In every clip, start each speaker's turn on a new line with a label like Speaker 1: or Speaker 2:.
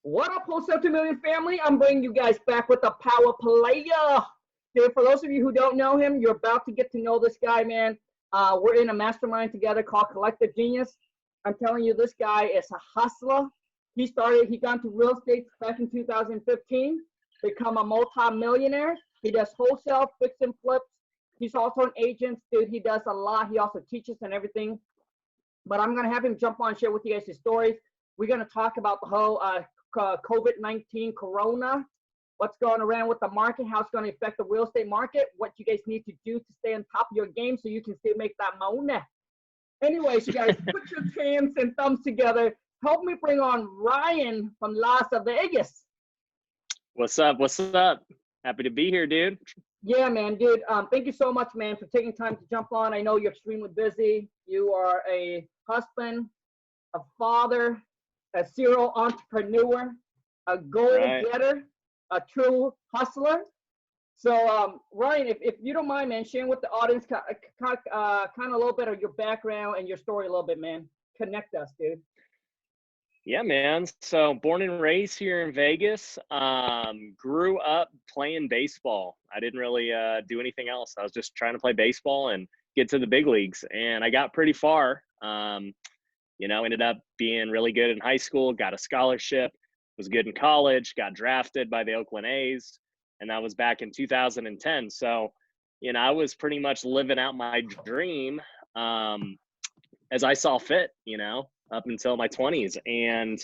Speaker 1: What up, Wholesale to Million family? I'm bringing you guys back with a power player. Dude, for those of you who don't know him, you're about to get to know this guy, man. We're in a mastermind together called Collective Genius. I'm telling you, this guy is a hustler. He got into real estate back in 2015, become a multi-millionaire. He does wholesale, fix and flips. He's also an agent, dude. He does a lot. He also teaches and everything. But I'm going to have him jump on and share with you guys his stories. We're going to talk about the whole COVID-19 corona, what's going around with the market, how it's going to affect the real estate market, what you guys need to do to stay on top of your game so you can still make that money. Anyways, you guys, put your hands and thumbs together. Help me bring on Ryan from Las Vegas.
Speaker 2: What's up? What's up? Happy to be here, dude.
Speaker 1: Yeah, man, dude. Thank you so much, man, for taking time to jump on. I know you're extremely busy. You are a husband, a father, a serial entrepreneur, a goal-getter, a true hustler. So, Ryan, if you don't mind, man, sharing with the audience kind of a little bit of your background and your story a little bit, man. Connect us, dude.
Speaker 2: Yeah, man. So born and raised here in Vegas, grew up playing baseball. I didn't really do anything else. I was just trying to play baseball and get to the big leagues. And I got pretty far, ended up being really good in high school, got a scholarship, was good in college, got drafted by the Oakland A's. And that was back in 2010. So, I was pretty much living out my dream as I saw fit, up until my 20s. And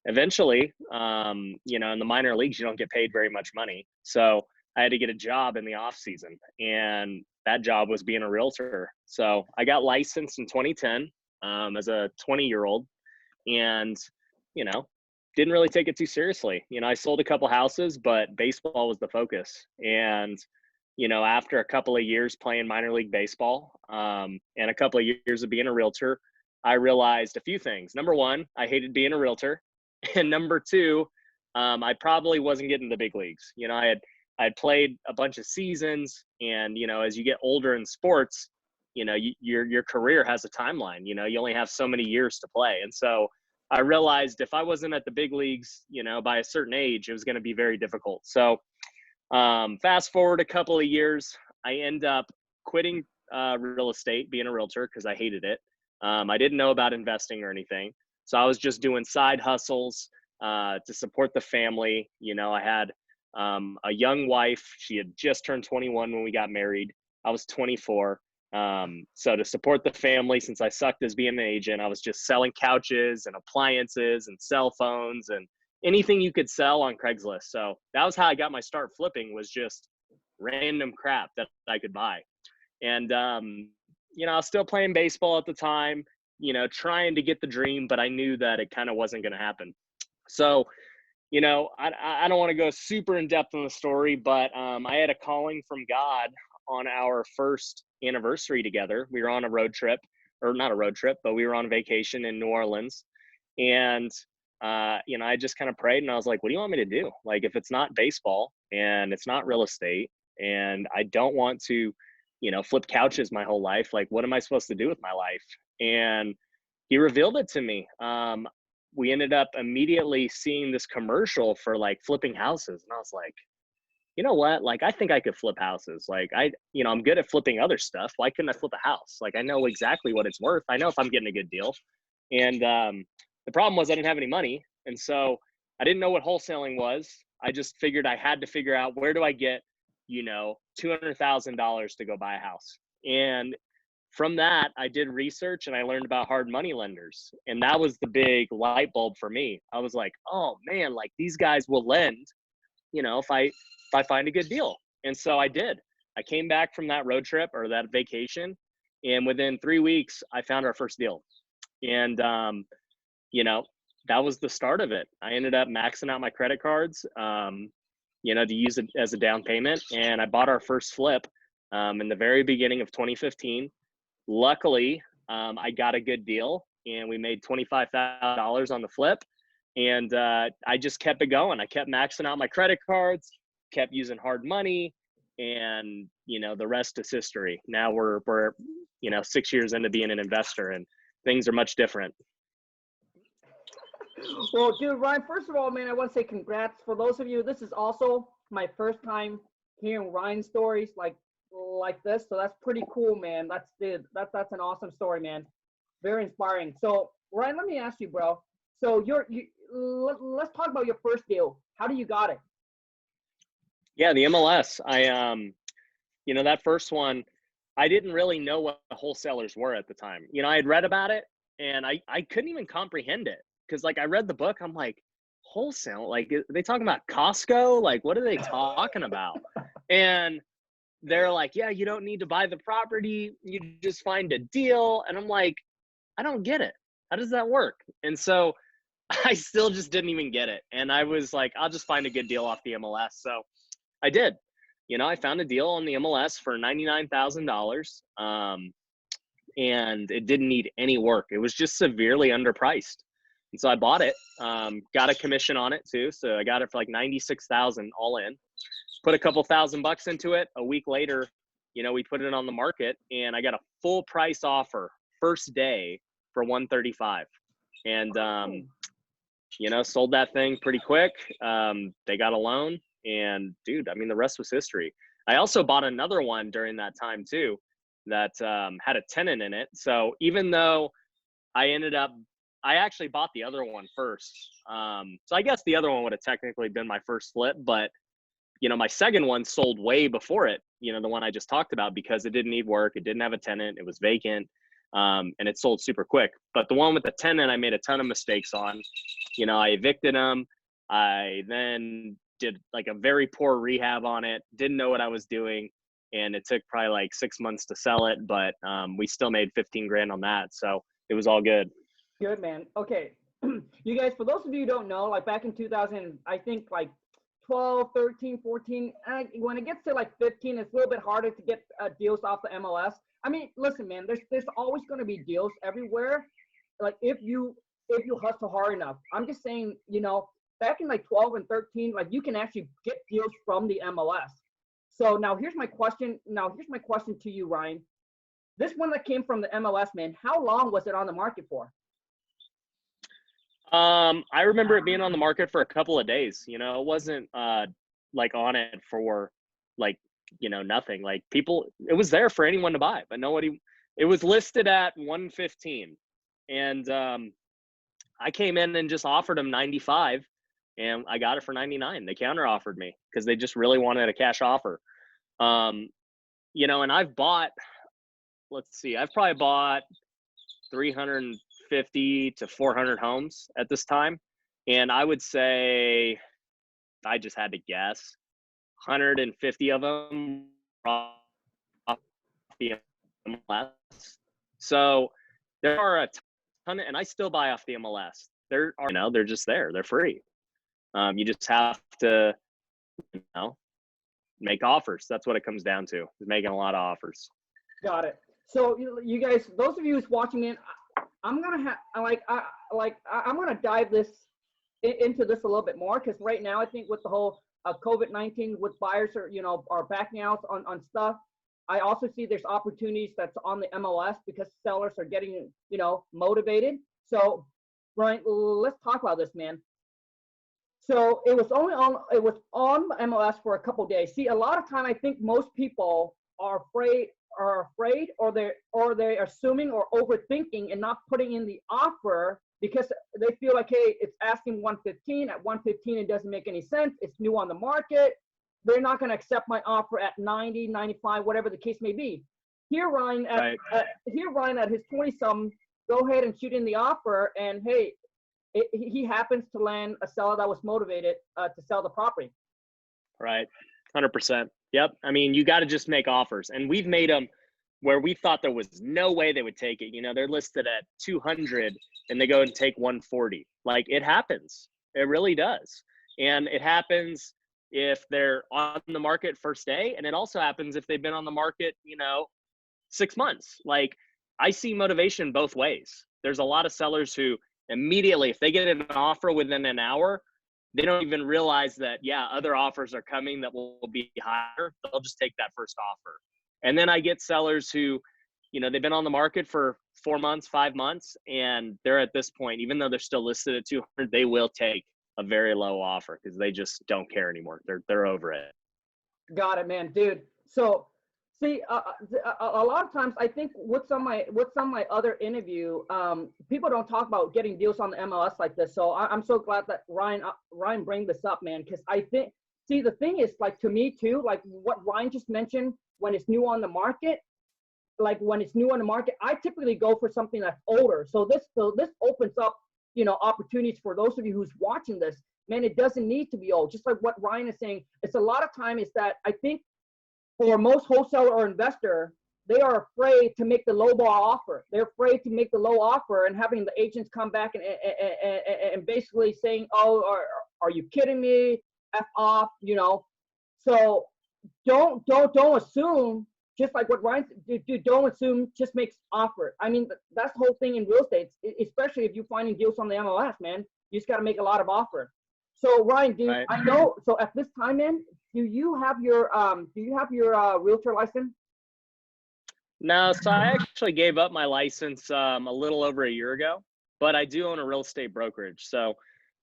Speaker 2: eventually, in the minor leagues, you don't get paid very much money. So I had to get a job in the off season, and that job was being a realtor. So I got licensed in 2010 as a 20-year-old, and, didn't really take it too seriously. I sold a couple houses, but baseball was the focus. And, after a couple of years playing minor league baseball and a couple of years of being a realtor, I realized a few things. Number one, I hated being a realtor. And number two, I probably wasn't getting the big leagues. I had played a bunch of seasons, and, as you get older in sports, your career has a timeline. You only have so many years to play. And so I realized if I wasn't at the big leagues, by a certain age, it was going to be very difficult. So fast forward a couple of years, I end up quitting real estate, being a realtor, because I hated it. I didn't know about investing or anything. So I was just doing side hustles to support the family. I had a young wife. She had just turned 21 when we got married. I was 24. So to support the family, since I sucked as being an agent, I was just selling couches and appliances and cell phones and anything you could sell on Craigslist. So that was how I got my start flipping, was just random crap that I could buy. And, I was still playing baseball at the time, trying to get the dream, but I knew that it kind of wasn't going to happen. So, I don't want to go super in depth on the story, but I had a calling from God on our first anniversary together. We were on a road trip, or not a road trip, but we were on vacation in New Orleans. And, I just kind of prayed, and I was like, what do you want me to do? Like, if it's not baseball and it's not real estate, and I don't want to, flip couches my whole life, like, what am I supposed to do with my life? And he revealed it to me. We ended up immediately seeing this commercial for like flipping houses. And I was like, you know what? Like, I think I could flip houses. Like, I'm good at flipping other stuff. Why couldn't I flip a house? Like, I know exactly what it's worth. I know if I'm getting a good deal. And the problem was I didn't have any money. And so I didn't know what wholesaling was. I just figured I had to figure out, where do I get, $200,000 to go buy a house? And from that, I did research and I learned about hard money lenders. And that was the big light bulb for me. I was like, oh man, like, these guys will lend, if I find a good deal. And so I did. I came back from that road trip, or that vacation, and within 3 weeks, I found our first deal. And, that was the start of it. I ended up maxing out my credit cards, to use it as a down payment. And I bought our first flip in the very beginning of 2015. Luckily, I got a good deal, and we made $25,000 on the flip. And I just kept it going. I kept maxing out my credit cards, kept using hard money, and, the rest is history. Now we're 6 years into being an investor, and things are much different.
Speaker 1: Well, dude, Ryan, first of all, man, I want to say congrats. For those of you, this is also my first time hearing Ryan stories like this. So that's pretty cool, man. That's an awesome story, man. Very inspiring. So, Ryan, let me ask you, bro. So let's talk about your first deal. How do you got it?
Speaker 2: Yeah, the MLS. That first one, I didn't really know what wholesalers were at the time. I had read about it and I couldn't even comprehend it because like I read the book, I'm like, wholesale, like are they talking about Costco? Like what are they talking about? And they're like, yeah, you don't need to buy the property, you just find a deal. And I'm like, I don't get it. How does that work? And so I still just didn't even get it. And I was like, I'll just find a good deal off the MLS. So I did. I found a deal on the MLS for $99,000, and it didn't need any work. It was just severely underpriced. And so I bought it, got a commission on it too. So I got it for like 96,000 all in, put a couple $1,000 into it. A week later, we put it on the market and I got a full price offer first day for 135. And, sold that thing pretty quick. They got a loan. And dude, I mean, the rest was history. I also bought another one during that time too, that had a tenant in it. So even though I actually bought the other one first. So I guess the other one would have technically been my first flip, but my second one sold way before it, the one I just talked about, because it didn't need work. It didn't have a tenant. It was vacant. And it sold super quick. But the one with the tenant, I made a ton of mistakes on. I evicted them. I then did like a very poor rehab on it, didn't know what I was doing. And it took probably like 6 months to sell it, but we still made 15 grand on that. So it was all good.
Speaker 1: Good, man. Okay. You guys, for those of you who don't know, like back in 2000, I think like 12, 13, 14, when it gets to like 15, it's a little bit harder to get deals off the MLS. I mean, listen, man, there's always going to be deals everywhere. Like if you hustle hard enough. I'm just saying, back in like 12 and 13, like you can actually get deals from the MLS. So now here's my question. To you, Ryan. This one that came from the MLS, man, how long was it on the market for?
Speaker 2: I remember it being on the market for a couple of days. It wasn't like on it for like, nothing. Like people, it was there for anyone to buy, but nobody. It was listed at 115, and I came in and just offered them 95, and I got it for 99. They counter offered me because they just really wanted a cash offer. And I've bought, I've probably bought 350 to 400 homes at this time. And I would say, I just had to guess, 150 of them off the MLS. So there are a ton, and I still buy off the MLS. They're just there. They're free. You just have to, make offers. That's what it comes down to, is making a lot of offers.
Speaker 1: Got it. So you guys, those of you who's watching me, I'm gonna I'm gonna dive into this a little bit more, because right now I think with the whole COVID-19, with buyers are backing out on stuff. I also see there's opportunities that's on the MLS because sellers are getting motivated. So Ryan, let's talk about this, man. So it was on MLS for a couple of days. See, a lot of time I think most people are afraid, or they're assuming or overthinking and not putting in the offer because they feel like, hey, it's asking 115. At 115, it doesn't make any sense. It's new on the market. They're not going to accept my offer at 90, 95, whatever the case may be. Here, Ryan, at his 20-something, go ahead and shoot in the offer, and hey, he happens to land a seller that was motivated to sell the property.
Speaker 2: Right, 100%. Yep. I mean, you got to just make offers, and we've made them where we thought there was no way they would take it. They're listed at 200, and they go and take 140. Like, it happens. It really does, and it happens if they're on the market first day, and it also happens if they've been on the market 6 months. Like, I see motivation both ways. There's a lot of sellers who immediately, if they get an offer within an hour, they don't even realize that, other offers are coming that will be higher. They'll just take that first offer. And then I get sellers who, they've been on the market for 4 months, 5 months, and they're at this point, even though they're still listed at 200, they will take a very low offer because they just don't care anymore. They're over it.
Speaker 1: Got it, man, dude. So, see, a lot of times, I think with some of my other interview, people don't talk about getting deals on the MLS like this. So I'm so glad that Ryan bring this up, man, because I think, see, the thing is, like, to me too, like what Ryan just mentioned, when it's new on the market, I typically go for something that's older. So this opens up, you know, opportunities for those of you who's watching this. Man, it doesn't need to be old. Just like what Ryan is saying, it's a lot of time is that I think for most wholesaler or investor, they are afraid to make the low ball offer. They're afraid to make the low offer and having the agents come back and basically saying, oh, are you kidding me? F off, you know. So don't assume, just like what Ryan said, dude, don't assume, just makes offer. I mean, that's the whole thing in real estate, especially if you're finding deals on the MLS, man. You just got to make a lot of offer. So Ryan,
Speaker 2: Right.
Speaker 1: I know, so at this time, man, do you have your realtor license?
Speaker 2: No, so I actually gave up my license a little over a year ago, but I do own a real estate brokerage. So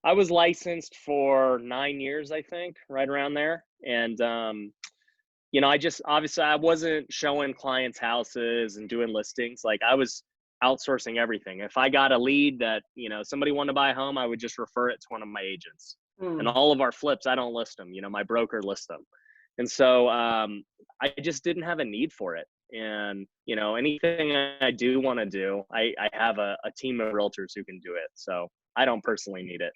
Speaker 2: I was licensed for 9 years, I think, right around there. And you know, obviously I wasn't showing clients houses and doing listings. Like, I was outsourcing everything. If I got a lead that, you know, somebody wanted to buy a home, I would just refer it to one of my agents. And all of our flips, I don't list them. You know, my broker lists them. And so I just didn't have a need for it. And, you know, anything I do want to do, I have a team of realtors who can do it. So I don't personally need it.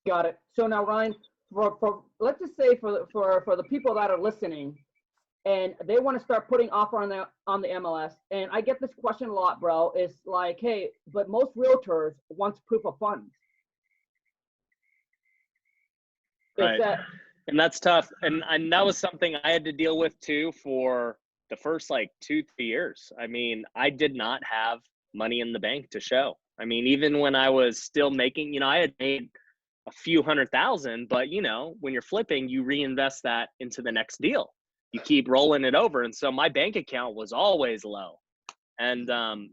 Speaker 1: Got it. So now, Ryan, for let's just say for the people that are listening, and they want to start putting offer on the MLS, and I get this question a lot, bro. It's like, hey, but most realtors wants proof of funds.
Speaker 2: Right. And that's tough. And that was something I had to deal with too for the first like 2-3 years. I mean, I did not have money in the bank to show. I mean, even when I was still making, you know, I had made a few $100,000, but you know, when you're flipping, you reinvest that into the next deal. You keep rolling it over. And so my bank account was always low. And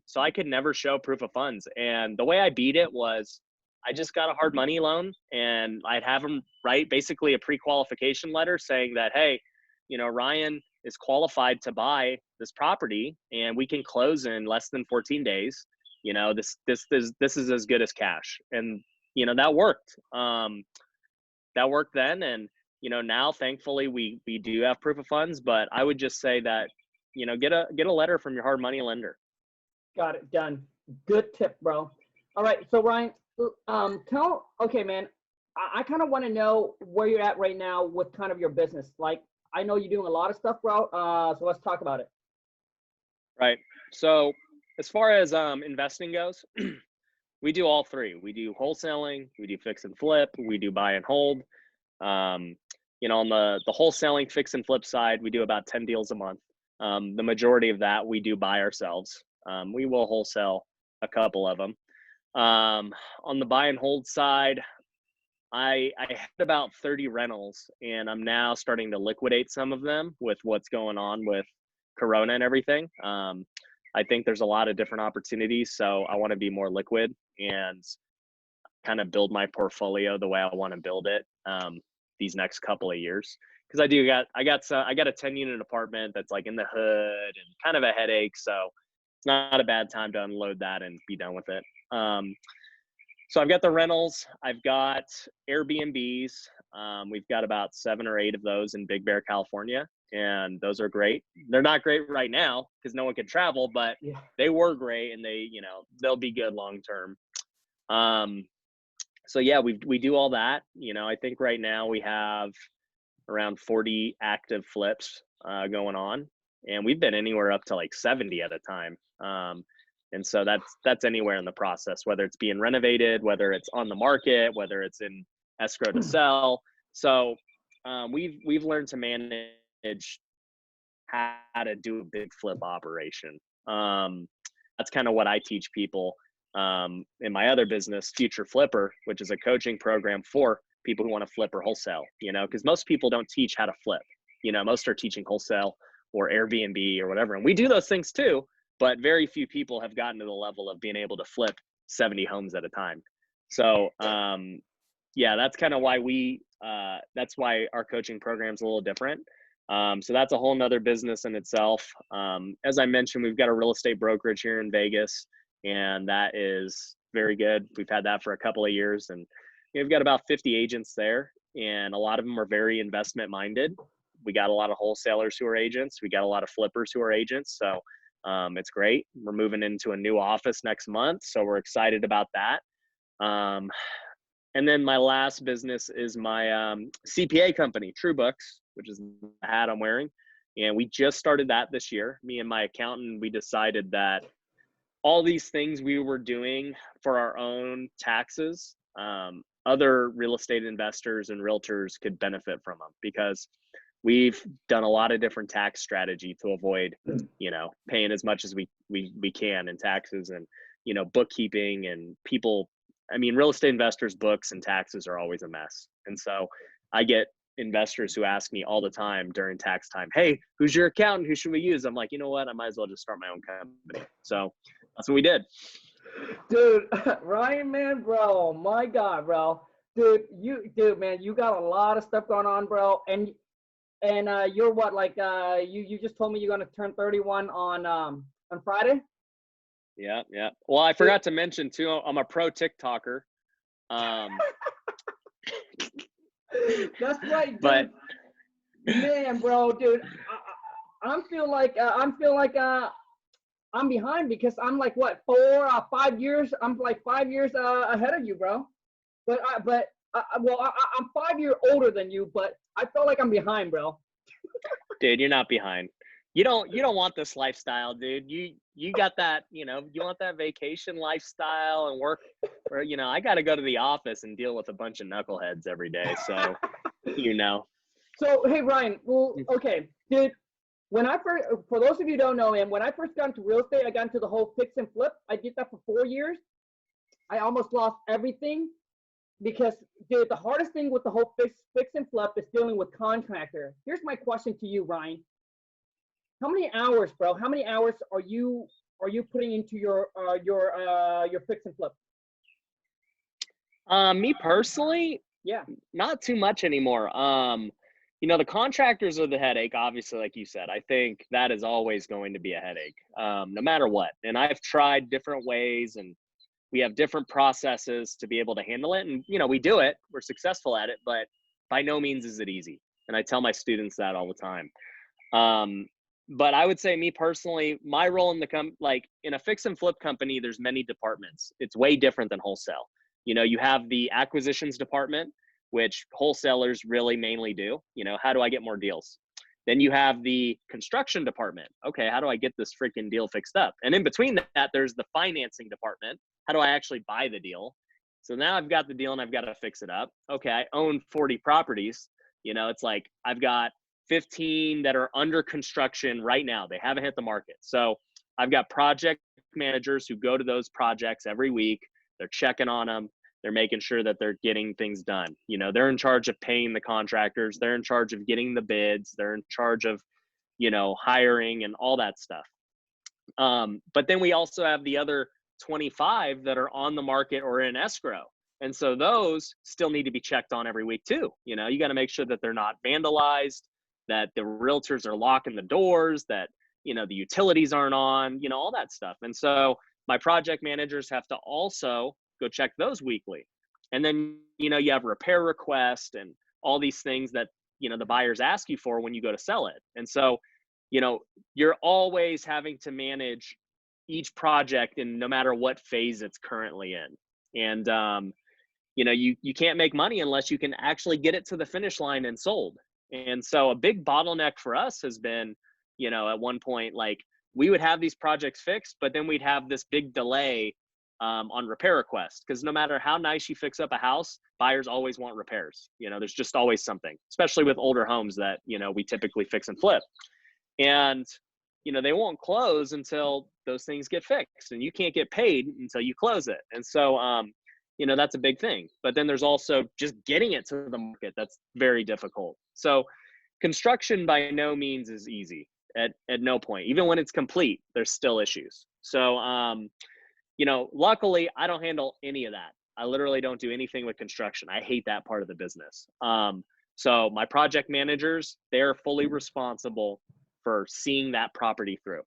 Speaker 2: so I could never show proof of funds. And the way I beat it was I just got a hard money loan, and I'd have them write basically a pre-qualification letter saying that, hey, you know, Ryan is qualified to buy this property and we can close in less than 14 days. You know, this is as good as cash. And, you know, that worked. That worked then. And, you know, now thankfully we do have proof of funds, but I would just say that, you know, get a letter from your hard money lender.
Speaker 1: Got it. Done. Good tip, bro. All right. So Ryan, okay, man, I kind of want to know where you're at right now with kind of your business. Like, I know you're doing a lot of stuff, bro. So let's talk about it.
Speaker 2: Right. So as far as investing goes, we do all three. We do wholesaling, we do fix and flip, we do buy and hold. You know, on the wholesaling fix and flip side, we do about 10 deals a month. The majority of that we do buy ourselves. We will wholesale a couple of them. On the buy and hold side, I had about 30 rentals, and I'm now starting to liquidate some of them with what's going on with Corona and everything. I think there's a lot of different opportunities, so I want to be more liquid and kind of build my portfolio the way I want to build it these next couple of years. Because I got a 10-unit apartment that's like in the hood and kind of a headache, so it's not a bad time to unload that and be done with it. So I've got the rentals, I've got Airbnbs. We've got about 7 or 8 of those in Big Bear, California, and those are great. They're not great right now because no one can travel, but yeah, they were great, and they'll be good long term. So yeah, we do all that. You know, I think right now we have around 40 active flips going on, and we've been anywhere up to like 70 at a time. And so that's anywhere in the process, whether it's being renovated, whether it's on the market, whether it's in escrow to sell. So we've learned to manage how to do a big flip operation. That's kind of what I teach people in my other business, Future Flipper, which is a coaching program for people who want to flip or wholesale, you know, because most people don't teach how to flip. You know, most are teaching wholesale or Airbnb or whatever. And we do those things too, but very few people have gotten to the level of being able to flip 70 homes at a time. So yeah, that's kind of why that's why our coaching program's a little different. So that's a whole nother business in itself. As I mentioned, we've got a real estate brokerage here in Vegas, and that is very good. We've had that for a couple of years, and we've got about 50 agents there, and a lot of them are very investment minded. We got a lot of wholesalers who are agents. We got a lot of flippers who are agents. So it's great. We're moving into a new office next month, so we're excited about that. And then my last business is my CPA company, True Books, which is the hat I'm wearing. And we just started that this year. Me and my accountant, we decided that all these things we were doing for our own taxes, other real estate investors and realtors could benefit from them, because we've done a lot of different tax strategy to avoid, paying as much as we can in taxes, and, bookkeeping and people. I mean, real estate investors' books and taxes are always a mess. And so I get investors who ask me all the time during tax time, hey, who's your accountant? Who should we use? I'm like, you know what? I might as well just start my own company. So that's what we did.
Speaker 1: Dude, Ryan, man, bro, my God, bro. Dude, man, you got a lot of stuff going on, bro. And you're what, like, you just told me you're going to turn 31 on Friday?
Speaker 2: Yeah. Well, I forgot to mention too, I'm a pro TikToker.
Speaker 1: That's right, dude.
Speaker 2: But
Speaker 1: man, bro, dude, I'm feeling like I'm behind, because I'm like, what, 5 years? I'm like 5 years ahead of you, bro. But I'm 5 years older than you, but I feel like I'm behind, bro.
Speaker 2: Dude, you're not behind. You don't want this lifestyle, dude. You got that, you want that vacation lifestyle and work, or, I got to go to the office and deal with a bunch of knuckleheads every day. So,
Speaker 1: So, hey, Ryan, well, okay, dude, for those of you who don't know, man, when I first got into real estate, I got into the whole fix and flip. I did that for 4 years. I almost lost everything, because, dude, the hardest thing with the whole fix and flip is dealing with contractor. Here's my question to you, Ryan. How many hours, bro? How many hours are you putting into your fix and flip?
Speaker 2: Me personally,
Speaker 1: Yeah,
Speaker 2: not too much anymore. The contractors are the headache, obviously, like you said. I think that is always going to be a headache, no matter what. And I've tried different ways, and we have different processes to be able to handle it. And, we do it. We're successful at it, but by no means is it easy. And I tell my students that all the time. But I would say, me personally, my role in in a fix and flip company, there's many departments. It's way different than wholesale. You have the acquisitions department, which wholesalers really mainly do. How do I get more deals? Then you have the construction department. Okay, how do I get this freaking deal fixed up? And in between that, there's the financing department. How do I actually buy the deal? So now I've got the deal and I've got to fix it up. Okay, I own 40 properties. It's like I've got 15 that are under construction right now. They haven't hit the market. So I've got project managers who go to those projects every week. They're checking on them. They're making sure that they're getting things done. They're in charge of paying the contractors. They're in charge of getting the bids. They're in charge of, hiring and all that stuff. But then we also have the other 25 that are on the market or in escrow. And so those still need to be checked on every week too. You got to make sure that they're not vandalized, that the realtors are locking the doors, that, the utilities aren't on, all that stuff. And so my project managers have to also go check those weekly. And then, you have repair requests and all these things that, the buyers ask you for when you go to sell it. And so, you're always having to manage each project in no matter what phase it's currently in. And, you can't make money unless you can actually get it to the finish line and sold. And so a big bottleneck for us has been, at one point, like, we would have these projects fixed, but then we'd have this big delay on repair requests, because no matter how nice you fix up a house, buyers always want repairs. There's just always something, especially with older homes that, we typically fix and flip. And, they won't close until those things get fixed, and you can't get paid until you close it. And so, that's a big thing. But then there's also just getting it to the market. That's very difficult. So construction by no means is easy. at no point. Even when it's complete, there's still issues. So, you know, luckily I don't handle any of that. I literally don't do anything with construction. I hate that part of the business. So my project managers, they're fully responsible for seeing that property through.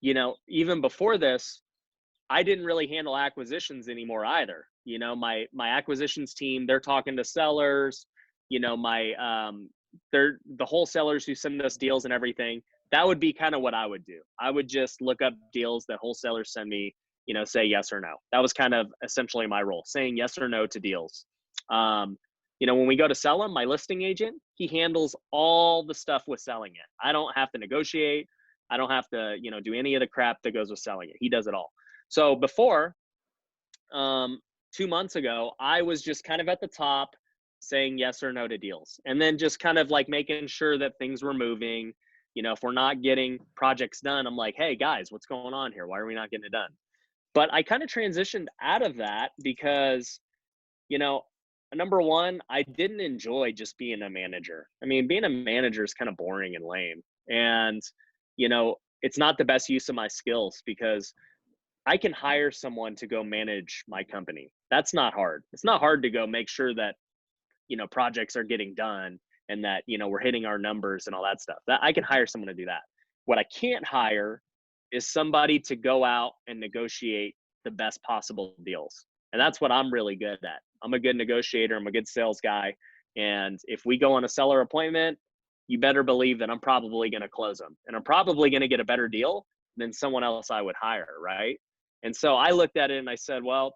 Speaker 2: You know, even before this, I didn't really handle acquisitions anymore either. You know, my acquisitions team, they're talking to sellers, you know, they're the wholesalers who send us deals and everything. That would be kind of what I would do. I would just look up deals that wholesalers send me, you know, say yes or no. That was kind of essentially my role, saying yes or no to deals. You know, when we go to sell them, my listing agent, he handles all the stuff with selling it. I don't have to negotiate. I don't have to, you know, do any of the crap that goes with selling it. He does it all. So before, 2 months ago, I was just kind of at the top saying yes or no to deals, and then just kind of like making sure that things were moving. You know, if we're not getting projects done, I'm like, hey guys, what's going on here? Why are we not getting it done? But I kind of transitioned out of that because, you know, number one, I didn't enjoy just being a manager. I mean, being a manager is kind of boring and lame. And, you know, it's not the best use of my skills because I can hire someone to go manage my company. That's not hard. It's not hard to go make sure that, you know, projects are getting done and that, you know, we're hitting our numbers and all that stuff. That I can hire someone to do that. What I can't hire is somebody to go out and negotiate the best possible deals. And that's what I'm really good at. I'm a good negotiator. I'm a good sales guy. And if we go on a seller appointment, you better believe that I'm probably going to close them. And I'm probably going to get a better deal than someone else I would hire, right? And so I looked at it and I said, well,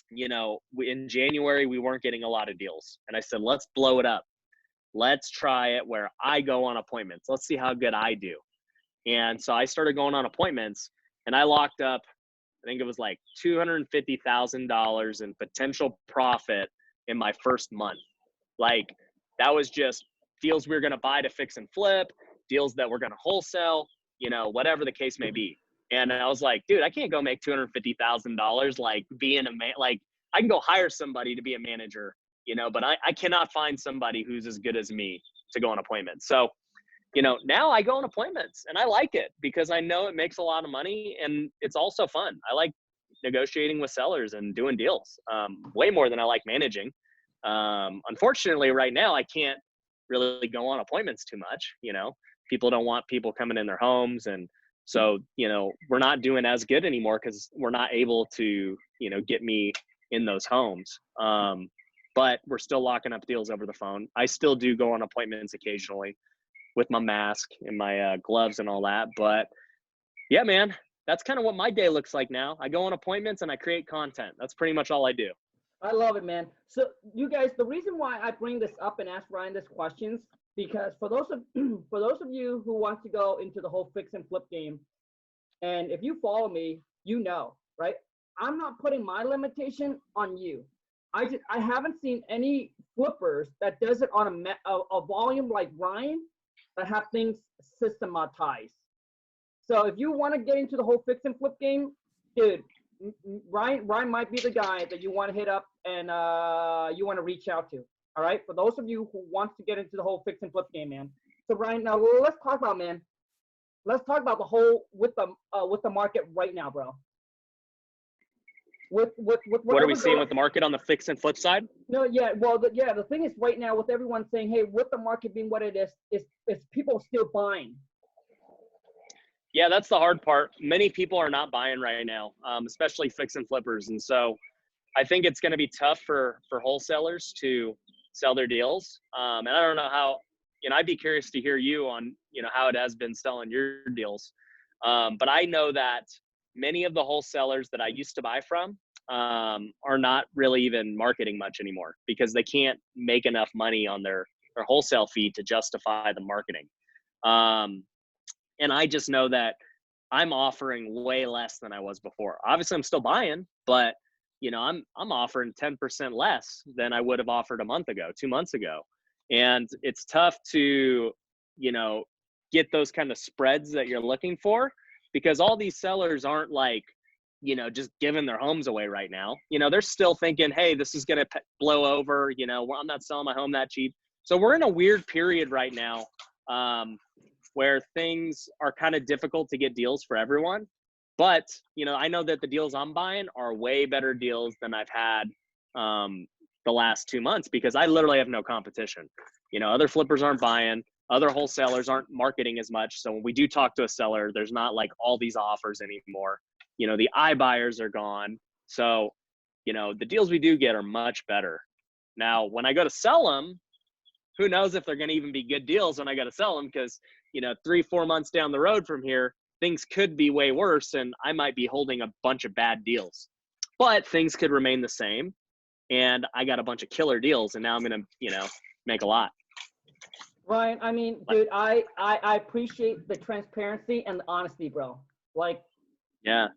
Speaker 2: you know, in January, we weren't getting a lot of deals. And I said, let's blow it up. Let's try it where I go on appointments. Let's see how good I do. And so I started going on appointments and I locked up, I think it was like $250,000 in potential profit in my first month. Like that was just deals we were going to buy to fix and flip, deals that we're going to wholesale, you know, whatever the case may be. And I was like, dude, I can't go make $250,000 like being a man. Like I can go hire somebody to be a manager, you know, but I cannot find somebody who's as good as me to go on appointments. So, you know, now I go on appointments and I like it because I know it makes a lot of money and it's also fun. I like negotiating with sellers and doing deals way more than I like managing. Unfortunately, right now, I can't really go on appointments too much. You know, people don't want people coming in their homes. And so, you know, we're not doing as good anymore because we're not able to, you know, get me in those homes. But we're still locking up deals over the phone. I still do go on appointments occasionally with my mask and my gloves and all that. But yeah, man, that's kind of what my day looks like now. I go on appointments and I create content. That's pretty much all I do.
Speaker 1: I love it, man. So you guys, the reason why I bring this up and ask Ryan this questions, because for those of you who want to go into the whole fix and flip game, and if you follow me, you know, right? I'm not putting my limitation on you. I haven't seen any flippers that does it on a volume like Ryan that have things systematized. So if you want to get into the whole fix and flip game, dude, Ryan might be the guy that you want to hit up and you want to reach out to. All right, for those of you who wants to get into the whole fix and flip game, man. So Ryan, now let's talk about, man. Let's talk about the whole with the market right now, bro. With
Speaker 2: what are we seeing with the market on the fix and flip side?
Speaker 1: No, yeah, well, the thing is right now with everyone saying, hey, with the market being what it is people still buying.
Speaker 2: Yeah, that's the hard part. Many people are not buying right now, especially fix and flippers. And so I think it's going to be tough for wholesalers to sell their deals. And I don't know how, you know, I'd be curious to hear you on, you know, how it has been selling your deals. But I know that many of the wholesalers that I used to buy from are not really even marketing much anymore because they can't make enough money on their wholesale fee to justify the marketing. And I just know that I'm offering way less than I was before. Obviously, I'm still buying, but you know, I'm offering 10% less than I would have offered a month ago, 2 months ago. And it's tough to, you know, get those kind of spreads that you're looking for because all these sellers aren't like, you know, just giving their homes away right now. You know, they're still thinking, hey, this is going to blow over. You know, I'm not selling my home that cheap. So we're in a weird period right now where things are kind of difficult to get deals for everyone. But, I know that the deals I'm buying are way better deals than I've had the last 2 months, because I literally have no competition. Other flippers aren't buying, other wholesalers aren't marketing as much. So when we do talk to a seller, there's not like all these offers anymore. The iBuyers are gone. So, the deals we do get are much better. Now, when I go to sell them, who knows if they're going to even be good deals when I got to sell them, because, 3-4 months down the road from here, things could be way worse and I might be holding a bunch of bad deals. But things could remain the same, and I got a bunch of killer deals, and now I'm going to, make a lot.
Speaker 1: Ryan, I mean, dude, I appreciate the transparency and the honesty, bro. Like,
Speaker 2: yeah,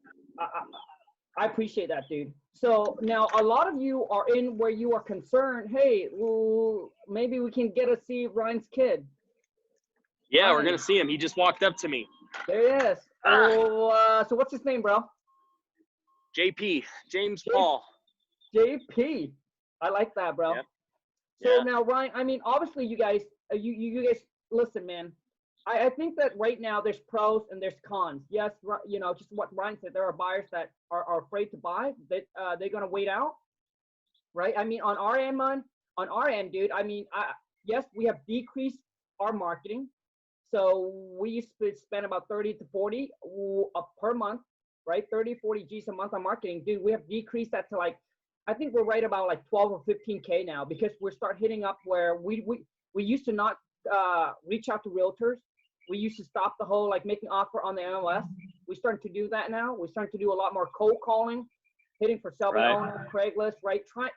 Speaker 1: I appreciate that, dude. So now a lot of you are in where you are concerned, hey, well, maybe we can get to see Ryan's kid.
Speaker 2: Yeah,
Speaker 1: Ryan.
Speaker 2: We're going to see him. He just walked up to me.
Speaker 1: There he is. Oh, so what's his name, bro?
Speaker 2: JP, James Paul.
Speaker 1: JP. I like that, bro.
Speaker 2: Yep.
Speaker 1: So
Speaker 2: Yeah.
Speaker 1: now, Ryan, I mean, obviously you guys, you guys, listen, man. I think that right now there's pros and there's cons. Yes, just what Ryan said, there are buyers that are afraid to buy, that they're going to wait out, right? I mean, on our end, dude, I mean, yes, we have decreased our marketing. So we used to spend about 30 to 40 per month, right? 30, 40 G's a month on marketing. Dude, we have decreased that to like, I think we're right about like 12 or 15K now, because we start hitting up where we used to not reach out to realtors. We used to stop the whole like making offer on the MLS. We're starting to do that now. We're starting to do a lot more cold calling, hitting for seller owners, Craigslist, right? Trying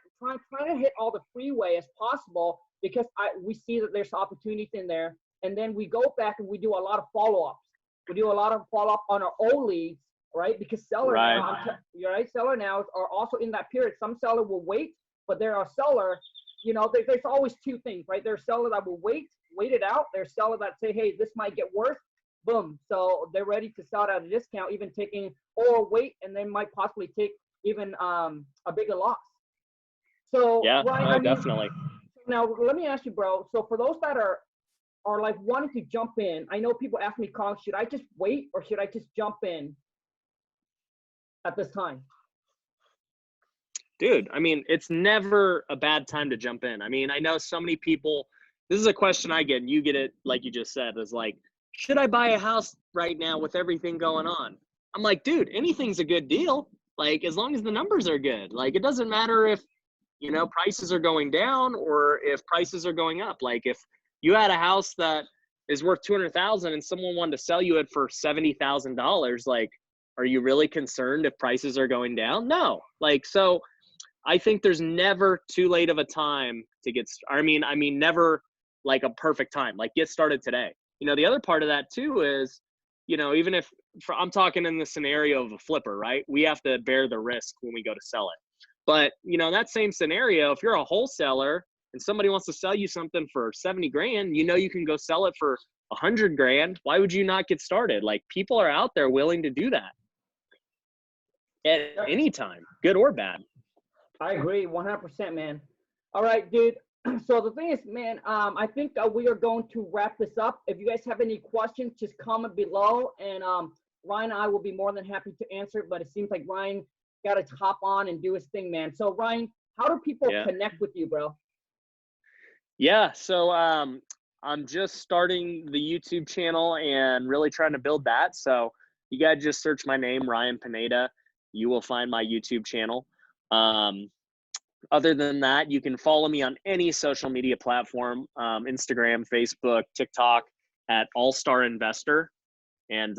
Speaker 1: to hit all the freeway as possible, because we see that there's opportunities in there. And then we go back and we do a lot of follow-ups. We do a lot of follow-up on our old leads, right? Because seller now, seller now are also in that period. Some seller will wait, but there are seller, there's always two things, right? There's seller that will wait it out. There's seller that say, hey, this might get worse. Boom. So they're ready to sell it at a discount, even taking or wait, and they might possibly take even a bigger loss. So
Speaker 2: yeah,
Speaker 1: Ryan,
Speaker 2: definitely.
Speaker 1: Now let me ask you, bro. So for those that are like wanting to jump in, I know people ask me, Khang, should I just wait or should I just jump in at this time?
Speaker 2: Dude, I mean, it's never a bad time to jump in. I mean, I know so many people, this is a question I get, and you get it like you just said, is like, should I buy a house right now with everything going on? I'm like, dude, anything's a good deal. Like, as long as the numbers are good. Like, it doesn't matter if, prices are going down or if prices are going up. Like, if you had a house that is worth $200,000 and someone wanted to sell you it for $70,000, like, are you really concerned if prices are going down? No. Like, so I think there's never too late of a time to get, I mean, never like a perfect time, like get started today. The other part of that too is, even if I'm talking in the scenario of a flipper, right? We have to bear the risk when we go to sell it. But, that same scenario, if you're a wholesaler and somebody wants to sell you something for 70 grand, you can go sell it for 100 grand. Why would you not get started? Like, people are out there willing to do that at any time, good or bad.
Speaker 1: I agree 100%, man. All right, dude. So the thing is, man, I think we are going to wrap this up. If you guys have any questions, just comment below, and Ryan and I will be more than happy to answer. But it seems like Ryan got to hop on and do his thing, man. So Ryan, how do people connect with you, bro?
Speaker 2: Yeah, so I'm just starting the YouTube channel and really trying to build that. So you got to just search my name, Ryan Pineda. You will find my YouTube channel. Other than that, you can follow me on any social media platform, Instagram, Facebook, TikTok, at All-Star Investor. And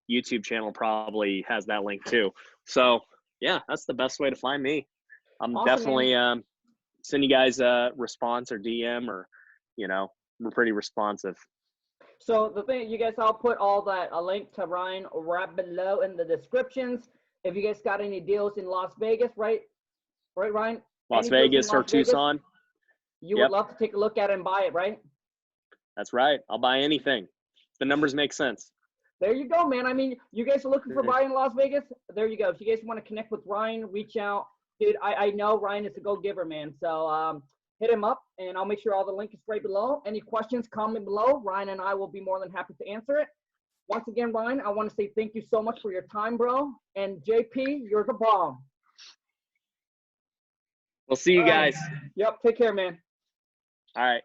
Speaker 2: YouTube channel probably has that link too. So yeah, that's the best way to find me. I'm awesome, definitely send you guys a response or DM, or, we're pretty responsive.
Speaker 1: So the thing, you guys, I'll put all that, a link to Ryan right below in the descriptions. If you guys got any deals in Las Vegas, right, Ryan?
Speaker 2: Las Vegas or Tucson.
Speaker 1: You would love to take a look at it and buy it, right?
Speaker 2: That's right. I'll buy anything. The numbers make sense.
Speaker 1: There you go, man. I mean, you guys are looking for buying in Las Vegas? There you go. If you guys want to connect with Ryan, reach out. Dude, I know Ryan is a go-giver, man. So hit him up, and I'll make sure all the link is right below. Any questions, comment below. Ryan and I will be more than happy to answer it. Once again, Ryan, I want to say thank you so much for your time, bro. And JP, you're the bomb.
Speaker 2: We'll see you guys.
Speaker 1: Yep, take care, man.
Speaker 2: All right.